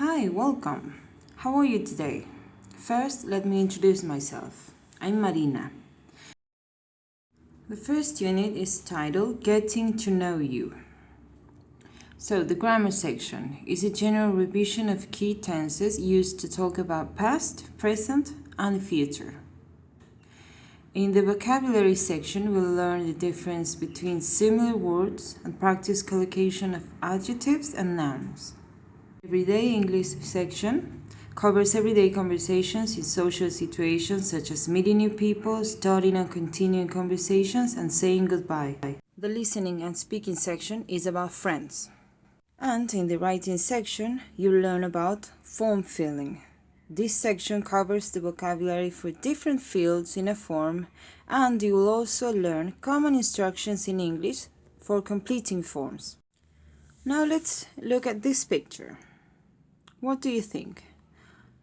Hi, welcome. How are you today? First, let me introduce myself. I'm Marina. The first unit is titled Getting to Know You. So, the grammar section is a general revision of key tenses used to talk about past, present, and future. In the vocabulary section, we'll learn the difference between similar words and practice collocation of adjectives and nouns. Everyday English section covers everyday conversations in social situations such as meeting new people, starting and continuing conversations, and saying goodbye. The listening and speaking section is about friends. And in the writing section, you'll learn about form filling. This section covers the vocabulary for different fields in a form, and you will also learn common instructions in English for completing forms. Now let's look at this picture. What do you think?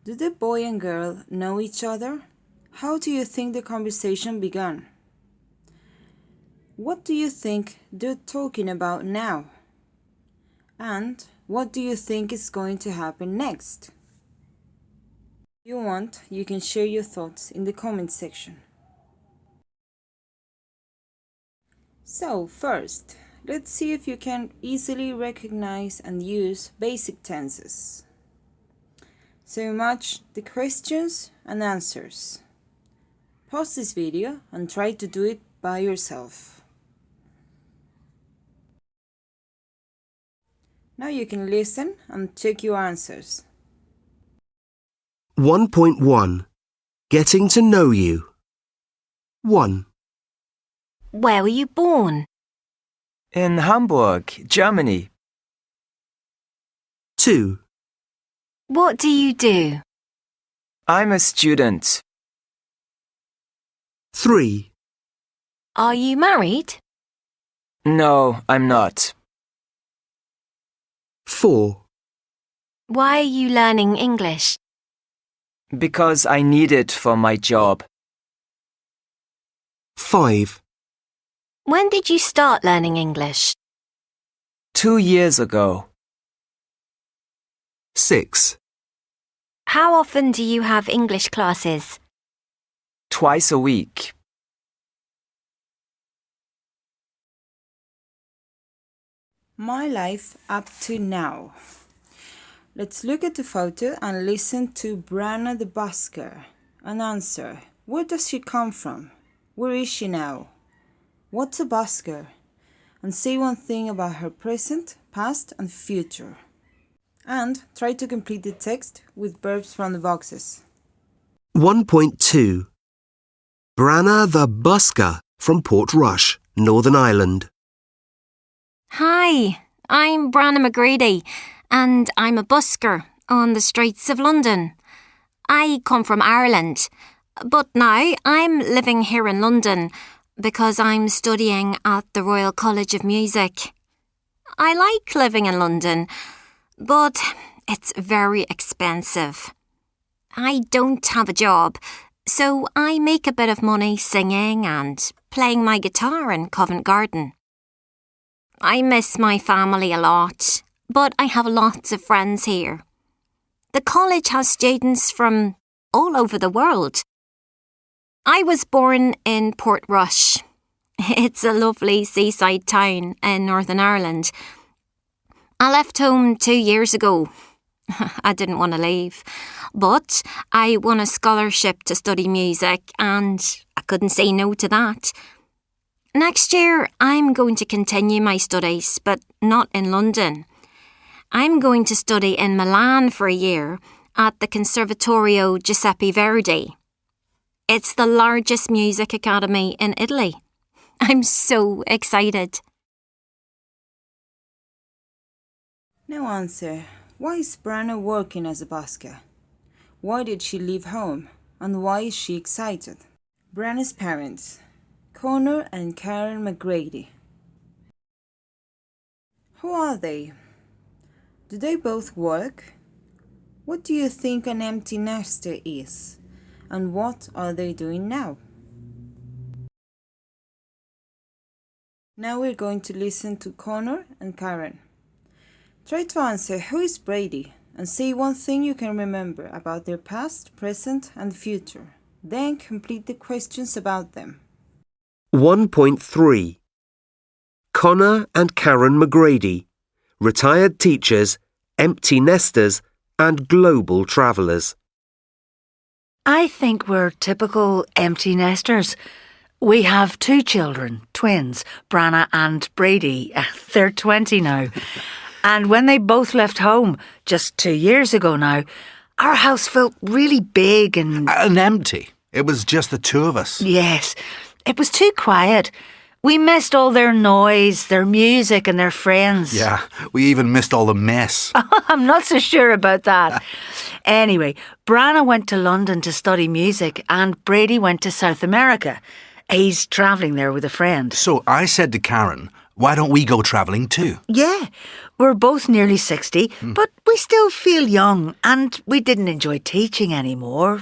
Do the boy and girl know each other? How do you think the conversation began? What do you think they're talking about now? And what do you think is going to happen next? If you want, you can share your thoughts in the comment section. So first, let's see if you can easily recognize and use basic tenses. So much the questions and answers. Pause this video and try to do it by yourself. Now you can listen and check your answers. 1.1 Getting to know you. 1, Where were you born? In Hamburg, Germany. 2, What do you do? I'm a student. 3, Are you married? No, I'm not. 4, Why are you learning English? Because I need it for my job. 5, When did you start learning English? 2 years ago. 6, How often do you have English classes? Twice a week. My life up to now. Let's look at the photo and listen to Brana the busker and answer. Where does she come from? Where is she now? What's a busker? And say one thing about her present, past, and future. And try to complete the text with verbs from the boxes. 1.2 Branna the busker from Port Rush, Northern Ireland. Hi, I'm Branna McGrady, and I'm a busker on the streets of London. I come from Ireland, but now I'm living here in London because I'm studying at the Royal College of Music. I like living in London, but it's very expensive. I don't have a job, so I make a bit of money singing and playing my guitar in Covent Garden. I miss my family a lot, but I have lots of friends here. The college has students from all over the world. I was born in Portrush. It's a lovely seaside town in Northern Ireland. I left home 2 years ago. I didn't want to leave, but I won a scholarship to study music and I couldn't say no to that. Next year, I'm going to continue my studies, but not in London. I'm going to study in Milan for a year at the Conservatorio Giuseppe Verdi. It's the largest music academy in Italy. I'm so excited. Now answer. Why is Brana working as a busker? Why did she leave home? And why is she excited? Brana's parents. Connor and Karen McGrady. Who are they? Do they both work? What do you think an empty nester is? And what are they doing now? Now we're going to listen to Connor and Karen. Try to answer, who is Brady? and say one thing you can remember about their past, present, and future. Then complete the questions about them. 1.3 Connor and Karen McGrady, retired teachers, empty nesters, and global travellers. I think we're typical empty nesters. We have 2 children, twins, Branna and Brady. They're 20 now. And when they both left home, just 2 years ago now, our house felt really big and empty. It was just the 2 of us. Yes, it was too quiet. We missed all their noise, their music and their friends. Yeah, we even missed all the mess. I'm not so sure about that. Anyway, Branna went to London to study music and Brady went to South America. He's travelling there with a friend. So I said to Karen, why don't we go travelling too? Yeah, we're both nearly 60, but we still feel young and we didn't enjoy teaching anymore.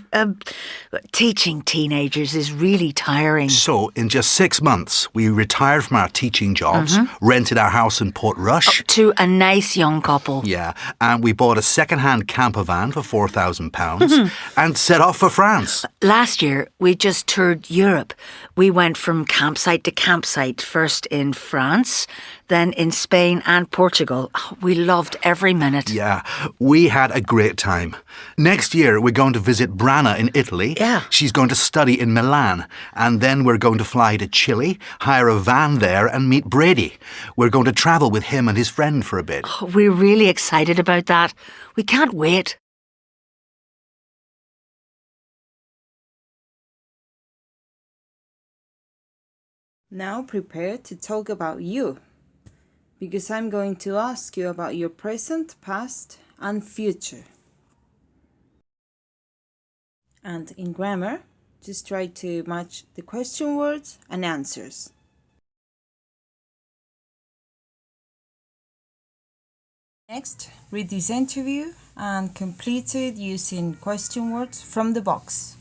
Teaching teenagers is really tiring. So in just 6 months, we retired from our teaching jobs, rented our house in Portrush. To a nice young couple. Yeah, and we bought a second-hand camper van for £4,000 and set off for France. Last year, we just toured Europe. We went from campsite to campsite, first in France, then in Spain and Portugal. We loved every minute. Yeah, we had a great time. Next year, we're going to visit Branna in Italy. Yeah. She's going to study in Milan. And then we're going to fly to Chile, hire a van there and meet Brady. We're going to travel with him and his friend for a bit. We're really excited about that. We can't wait. Now prepare to talk about you, because I'm going to ask you about your present, past, and future. And in grammar, just try to match the question words and answers. Next, read this interview and complete it using question words from the box.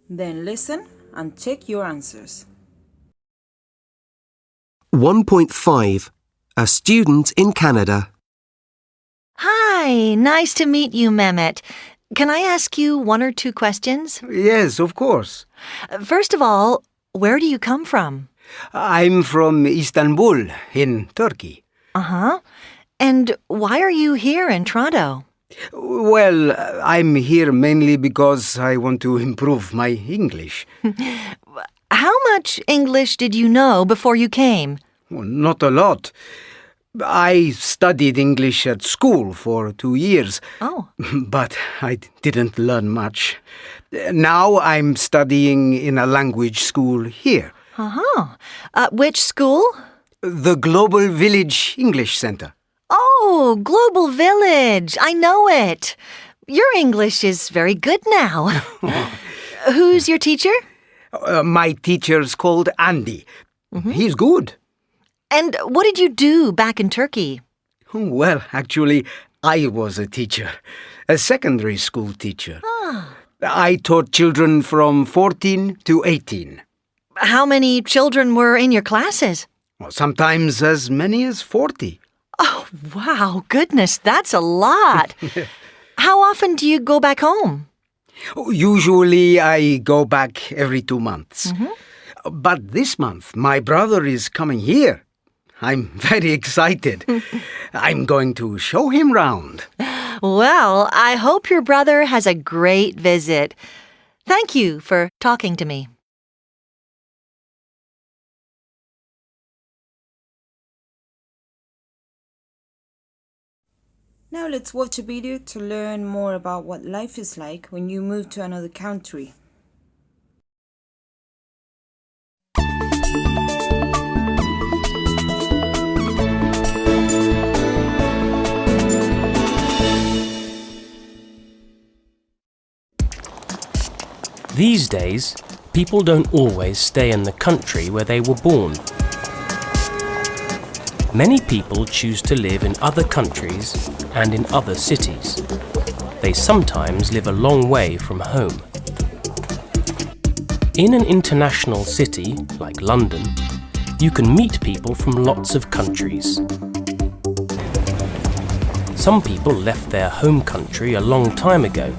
Then listen and check your answers. 1.5 A student in Canada. Hi, nice to meet you, Mehmet. Can I ask you 1 or 2 questions? Yes, of course. First of all, where do you come from? I'm from Istanbul, in Turkey. Uh-huh. And why are you here in Toronto? Well, I'm here mainly because I want to improve my English. How much English did you know before you came? Well, not a lot. I studied English at school for 2 years. Oh. But I didn't learn much. Now I'm studying in a language school here. Uh-huh. Which school? The Global Village English Center. Oh, Global Village. I know it. Your English is very good now. Who's your teacher? My teacher's called Andy. He's good. And what did you do back in Turkey? Well, actually, I was a teacher, a secondary school teacher. I taught children from 14 to 18. How many children were in your classes? Well, sometimes as many as 40. Oh, wow, goodness, that's a lot. How often do you go back home? Usually I go back every 2 months. But this month, my brother is coming here. I'm very excited. I'm going to show him round. Well, I hope your brother has a great visit. Thank you for talking to me. Now let's watch a video to learn more about what life is like when you move to another country. These days, people don't always stay in the country where they were born. Many people choose to live in other countries and in other cities. They sometimes live a long way from home. In an international city, like London, you can meet people from lots of countries. Some people left their home country a long time ago,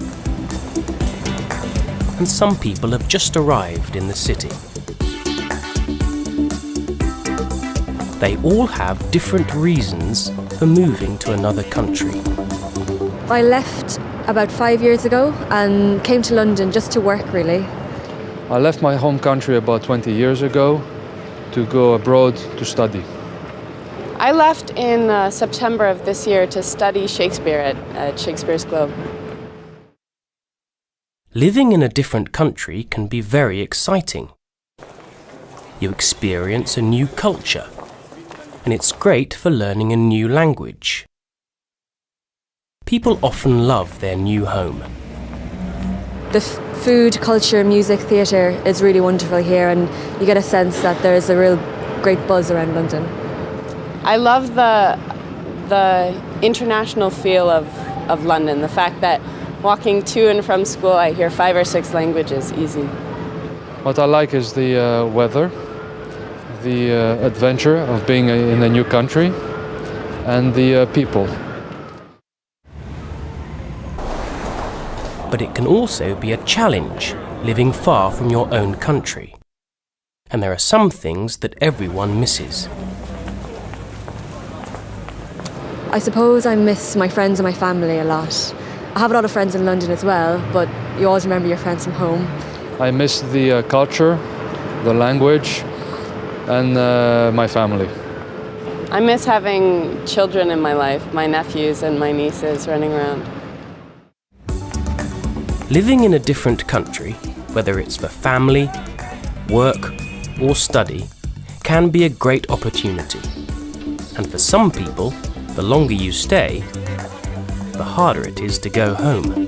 and some people have just arrived in the city. They all have different reasons for moving to another country. I left about 5 years ago and came to London just to work, really. I left my home country about 20 years ago to go abroad to study. I left in September of this year to study Shakespeare at Shakespeare's Globe. Living in a different country can be very exciting. You experience a new culture, and it's great for learning a new language. People often love their new home. The food, culture, music, theatre is really wonderful here, and you get a sense that there's a real great buzz around London. I love the international feel of London, the fact that walking to and from school I hear 5 or 6 languages easy. What I like is the weather, the adventure of being in a new country, and the people. But it can also be a challenge, living far from your own country. And there are some things that everyone misses. I suppose I miss my friends and my family a lot. I have a lot of friends in London as well, but you always remember your friends from home. I miss the culture, the language, and my family. I miss having children in my life, my nephews and my nieces running around. Living in a different country, whether it's for family, work, or study, can be a great opportunity. And for some people, the longer you stay, the harder it is to go home.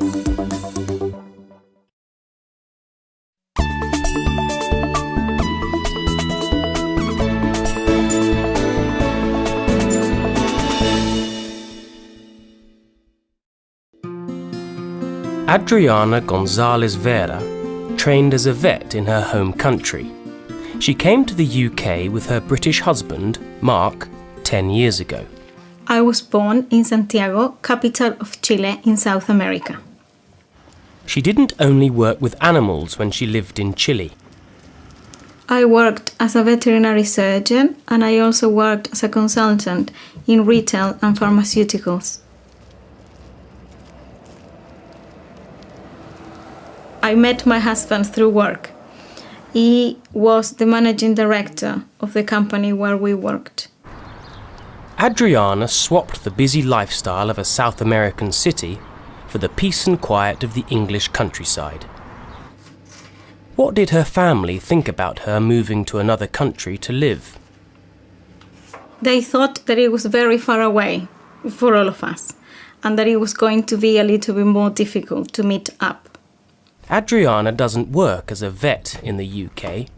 Adriana Gonzalez Vera trained as a vet in her home country. She came to the UK with her British husband, Mark, 10 years ago. I was born in Santiago, capital of Chile in South America. She didn't only work with animals when she lived in Chile. I worked as a veterinary surgeon, and I also worked as a consultant in retail and pharmaceuticals. I met my husband through work. He was the managing director of the company where we worked. Adriana swapped the busy lifestyle of a South American city for the peace and quiet of the English countryside. What did her family think about her moving to another country to live? They thought that it was very far away for all of us, and that it was going to be a little bit more difficult to meet up. Adriana doesn't work as a vet in the UK.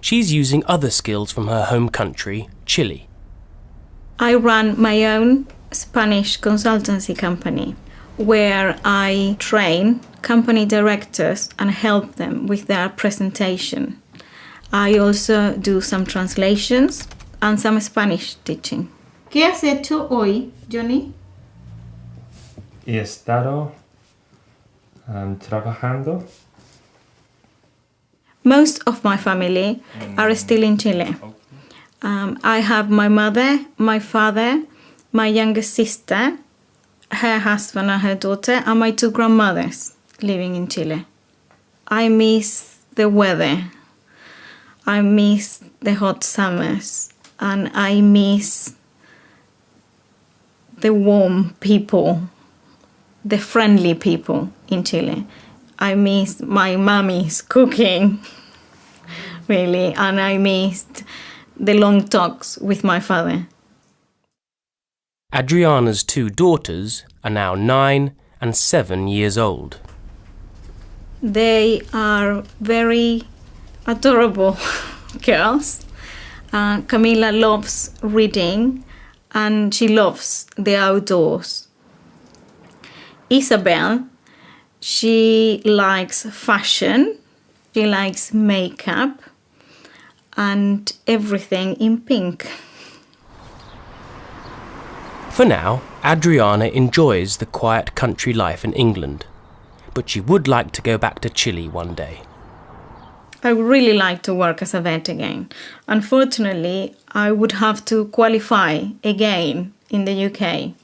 She's using other skills from her home country, Chile. I run my own Spanish consultancy company where I train company directors and help them with their presentation. I also do some translations and some Spanish teaching. ¿Qué has hecho hoy, Johnny? He estado trabajando. Most of my family are still in Chile. I have my mother, my father, my youngest sister, her husband and her daughter, and my 2 grandmothers living in Chile. I miss the weather. I miss the hot summers. And I miss the warm people, the friendly people in Chile. I miss my mommy's cooking, really, and I missed the long talks with my father. Adriana's 2 daughters are now 9 and 7 years old. They are very adorable girls. Camila loves reading and she loves the outdoors. Isabel, she likes fashion, she likes makeup and everything in pink. For now, Adriana enjoys the quiet country life in England, but she would like to go back to Chile one day. I would really like to work as a vet again. Unfortunately, I would have to qualify again in the UK.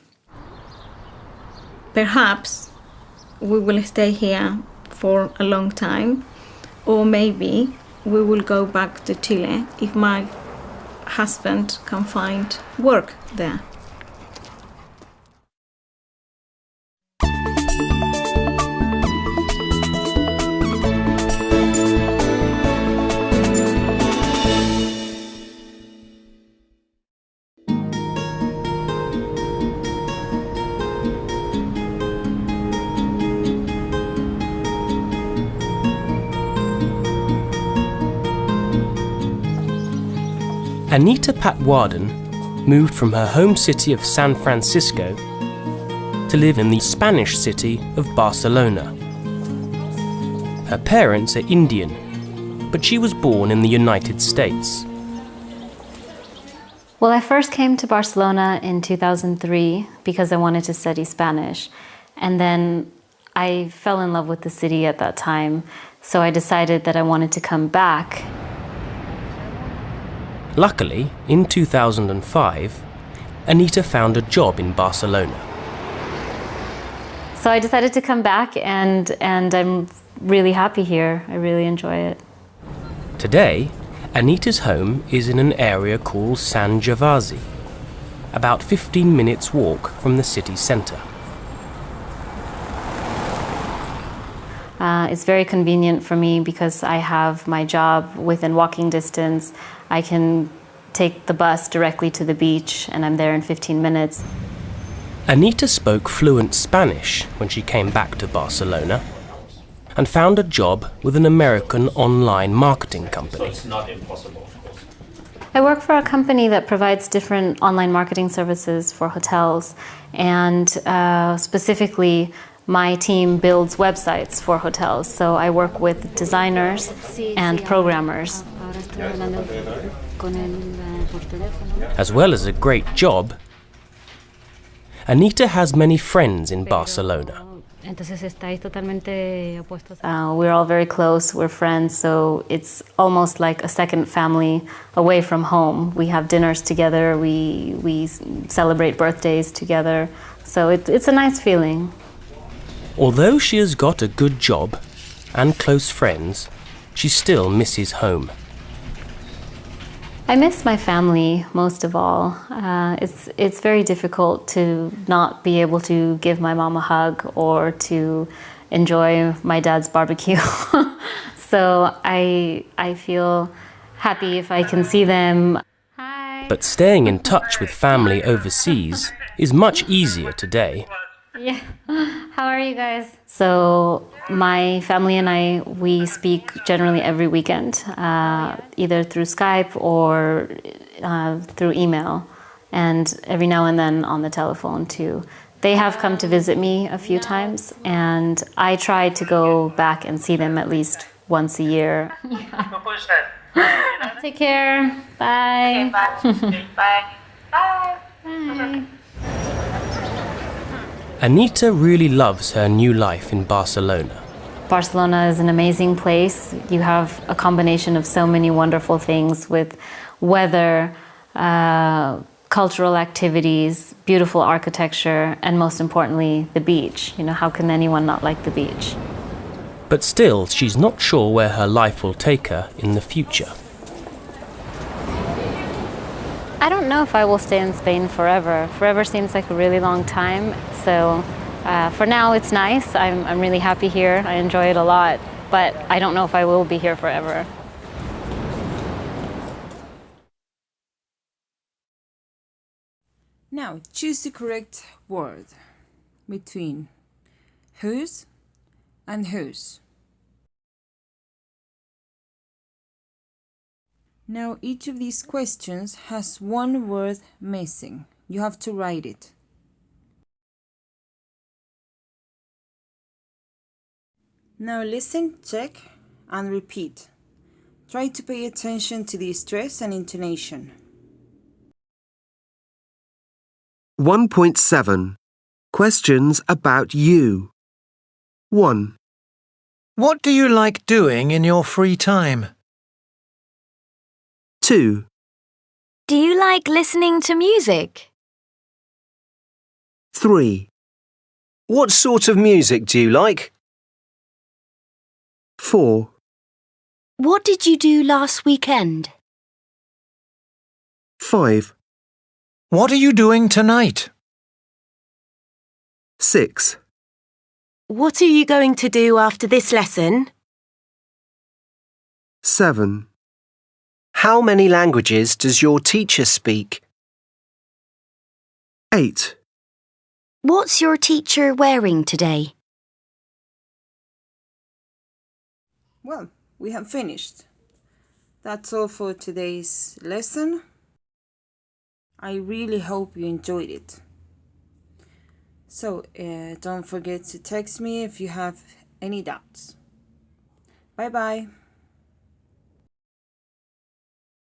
Perhaps we will stay here for a long time, or maybe we will go back to Chile if my husband can find work there. Anita Patwarden moved from her home city of San Francisco to live in the Spanish city of Barcelona. Her parents are Indian, but she was born in the United States. Well, I first came to Barcelona in 2003 because I wanted to study Spanish. And then I fell in love with the city at that time, so I decided that I wanted to come back. Luckily, in 2005, Anita found a job in Barcelona. So I decided to come back, and I'm really happy here. I really enjoy it. Today, Anita's home is in an area called San Gervasi, about 15 minutes walk from the city centre. It's very convenient for me because I have my job within walking distance. I can take the bus directly to the beach and I'm there in 15 minutes. Anita spoke fluent Spanish when she came back to Barcelona and found a job with an American online marketing company. So it's not impossible, of course. I work for a company that provides different online marketing services for hotels, and specifically my team builds websites for hotels. So I work with designers and programmers. As well as a great job, Anita has many friends in Barcelona. We're all very close, we're friends, so it's almost like a second family away from home. We have dinners together, we celebrate birthdays together, so it's a nice feeling. Although she has got a good job and close friends, she still misses home. I miss my family most of all. It's very difficult to not be able to give my mom a hug or to enjoy my dad's barbecue. So I feel happy if I can see them. But staying in touch with family overseas is much easier today. Yeah. How are you guys? So my family and I, we speak generally every weekend, either through Skype or through email, and every now and then on the telephone too. They have come to visit me a few times, and I try to go back and see them at least once a year. Yeah. Take care. Bye. Okay, bye. Bye. Bye. Anita really loves her new life in Barcelona. Barcelona is an amazing place. You have a combination of so many wonderful things with weather, cultural activities, beautiful architecture, and most importantly, the beach. You know, how can anyone not like the beach? But still, she's not sure where her life will take her in the future. I don't know if I will stay in Spain forever. Forever seems like a really long time. So for now, it's nice. I'm really happy here. I enjoy it a lot. But I don't know if I will be here forever. Now, choose the correct word between whose and whose. Now, each of these questions has one word missing. You have to write it. Now listen, check, and repeat. Try to pay attention to the stress and intonation. 1.7 Questions about you. 1, What do you like doing in your free time? 2, Do you like listening to music? 3, What sort of music do you like? 4, What did you do last weekend? 5, What are you doing tonight? 6, What are you going to do after this lesson? 7, How many languages does your teacher speak? 8. What's your teacher wearing today? Well, we have finished. That's all for today's lesson. I really hope you enjoyed it. So, don't forget to text me if you have any doubts. Bye bye.